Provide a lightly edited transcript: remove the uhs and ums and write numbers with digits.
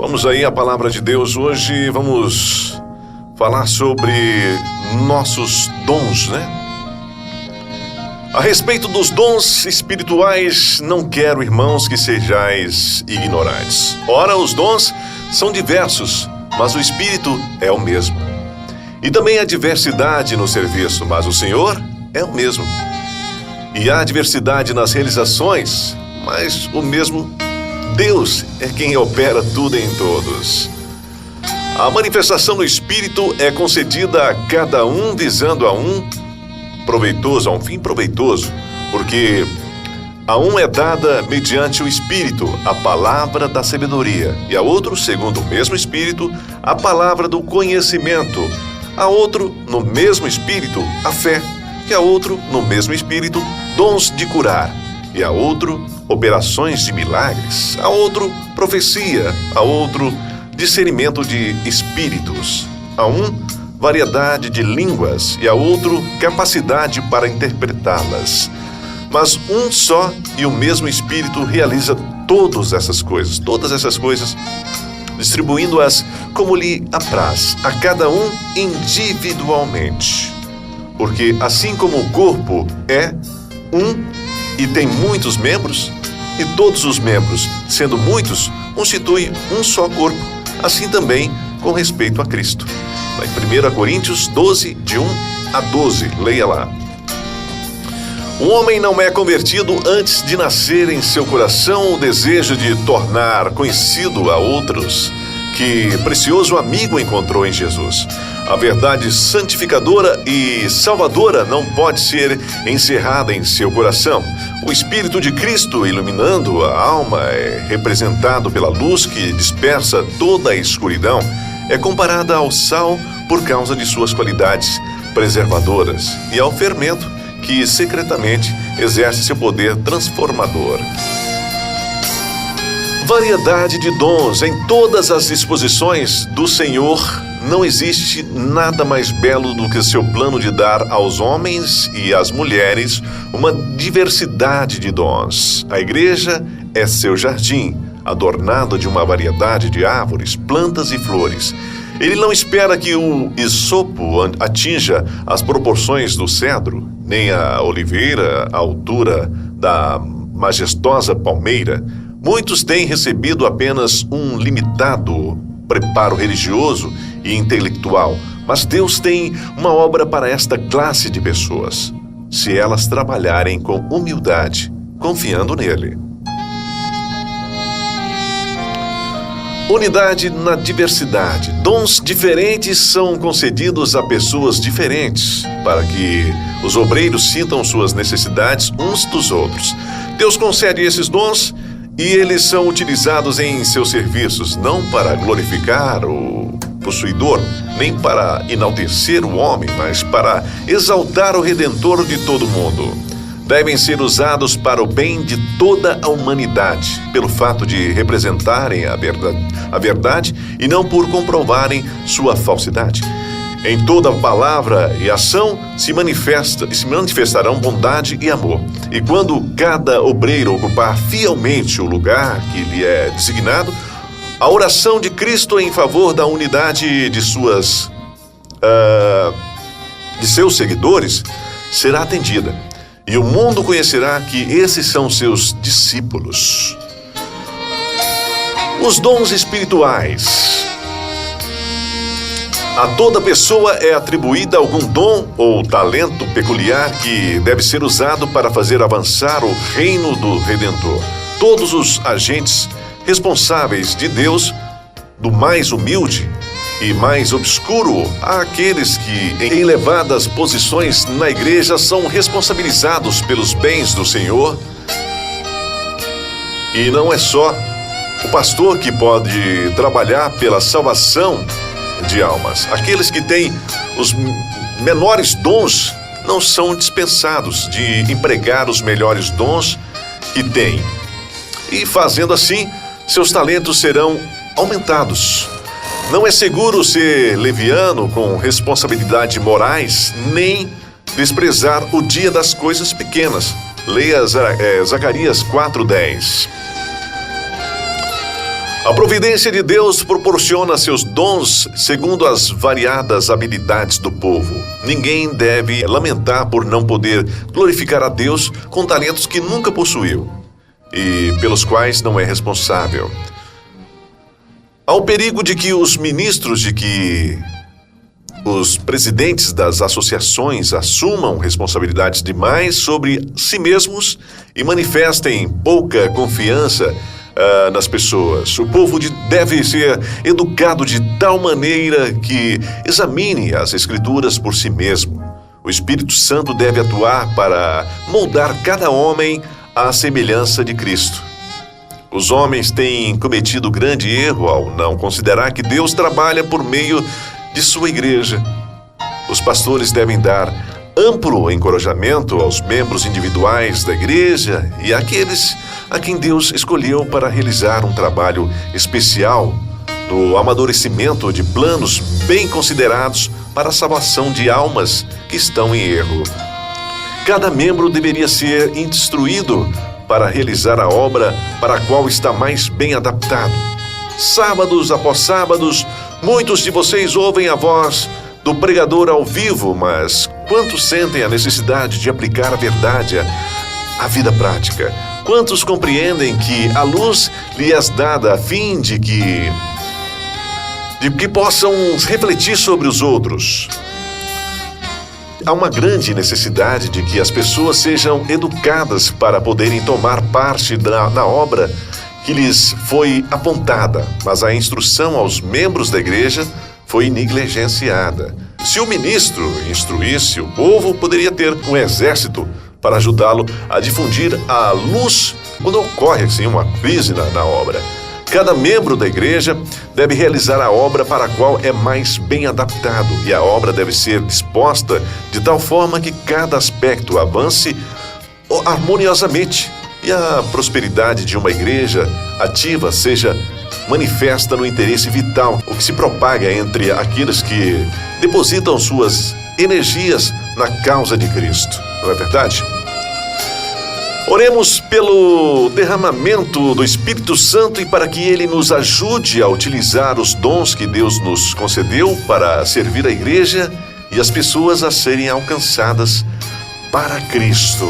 Vamos aí à palavra de Deus hoje, vamos falar sobre nossos dons, né? A respeito dos dons espirituais, não quero, irmãos, que sejais ignorantes. Ora, os dons são diversos, mas o Espírito é o mesmo. E também há diversidade no serviço, mas o Senhor é o mesmo. E há diversidade nas realizações, mas o mesmo Deus é quem opera tudo em todos. A manifestação do Espírito é concedida a cada um visando a um fim proveitoso, porque a um é dada mediante o Espírito a palavra da sabedoria, e a outro, segundo o mesmo Espírito, a palavra do conhecimento, a outro, no mesmo Espírito, a fé, e a outro, no mesmo Espírito, dons de curar, e a outro, operações de milagres, a outro, profecia, a outro, discernimento de espíritos, a um, variedade de línguas, e a outro, capacidade para interpretá-las. Mas um só e o mesmo Espírito realiza todas essas coisas, distribuindo-as como lhe apraz, a cada um individualmente. Porque assim como o corpo é um e tem muitos membros, e todos os membros, sendo muitos, constituem um só corpo, assim também com respeito a Cristo. Lá em 1 Coríntios 12, de 1 a 12, leia lá. Um homem não é convertido antes de nascer em seu coração o desejo de tornar conhecido a outros que precioso amigo encontrou em Jesus. A verdade santificadora e salvadora não pode ser encerrada em seu coração. O Espírito de Cristo, iluminando a alma, é representado pela luz que dispersa toda a escuridão, é comparada ao sal por causa de suas qualidades preservadoras e ao fermento que secretamente exerce seu poder transformador. Variedade de dons em todas as disposições do Senhor. Não existe nada mais belo do que seu plano de dar aos homens e às mulheres uma diversidade de dons. A igreja é seu jardim, adornado de uma variedade de árvores, plantas e flores. Ele não espera que o hisopo atinja as proporções do cedro, nem a oliveira a altura da majestosa palmeira. Muitos têm recebido apenas um limitado preparo religioso e intelectual, mas Deus tem uma obra para esta classe de pessoas, se elas trabalharem com humildade, confiando nele. Unidade na diversidade. Dons diferentes são concedidos a pessoas diferentes, para que os obreiros sintam suas necessidades uns dos outros. Deus concede esses dons e eles são utilizados em seus serviços, não para glorificar o possuidor, nem para enaltecer o homem, mas para exaltar o Redentor de todo mundo. Devem ser usados para o bem de toda a humanidade, pelo fato de representarem a verdade e não por comprovarem sua falsidade. Em toda palavra e ação se manifestarão bondade e amor. E quando cada obreiro ocupar fielmente o lugar que lhe é designado, a oração de Cristo em favor da unidade de seus seguidores será atendida. E o mundo conhecerá que esses são seus discípulos. Os dons espirituais. A toda pessoa é atribuída algum dom ou talento peculiar que deve ser usado para fazer avançar o reino do Redentor. Todos os agentes responsáveis de Deus, do mais humilde e mais obscuro, àqueles que, em elevadas posições na igreja, são responsabilizados pelos bens do Senhor. E não é só o pastor que pode trabalhar pela salvação de almas. Aqueles que têm os menores dons não são dispensados de empregar os melhores dons que têm. E fazendo assim, seus talentos serão aumentados. Não é seguro ser leviano com responsabilidades morais, nem desprezar o dia das coisas pequenas. Leia Zacarias 4:10. A providência de Deus proporciona seus dons segundo as variadas habilidades do povo. Ninguém deve lamentar por não poder glorificar a Deus com talentos que nunca possuiu e pelos quais não é responsável. Há o perigo de que os presidentes das associações assumam responsabilidades demais sobre si mesmos e manifestem pouca confiança nas pessoas. O povo deve ser educado de tal maneira que examine as Escrituras por si mesmo. O Espírito Santo deve atuar para moldar cada homem à semelhança de Cristo. Os homens têm cometido grande erro ao não considerar que Deus trabalha por meio de sua igreja. Os pastores devem dar amplo encorajamento aos membros individuais da igreja e àqueles a quem Deus escolheu para realizar um trabalho especial no amadurecimento de planos bem considerados para a salvação de almas que estão em erro. Cada membro deveria ser instruído para realizar a obra para a qual está mais bem adaptado. Sábados após sábados, muitos de vocês ouvem a voz do pregador ao vivo, mas quantos sentem a necessidade de aplicar a verdade à vida prática? Quantos compreendem que a luz lhes é dada a fim de que possam refletir sobre os outros? Há uma grande necessidade de que as pessoas sejam educadas para poderem tomar parte na obra que lhes foi apontada, mas a instrução aos membros da igreja foi negligenciada. Se o ministro instruísse o povo, poderia ter um exército para ajudá-lo a difundir a luz quando ocorre assim, uma crise na obra. Cada membro da igreja deve realizar a obra para a qual é mais bem adaptado, e a obra deve ser disposta de tal forma que cada aspecto avance harmoniosamente e a prosperidade de uma igreja ativa seja manifesta no interesse vital, o que se propaga entre aqueles que depositam suas energias na causa de Cristo. Não é verdade? Oremos pelo derramamento do Espírito Santo e para que Ele nos ajude a utilizar os dons que Deus nos concedeu para servir a igreja e as pessoas a serem alcançadas para Cristo.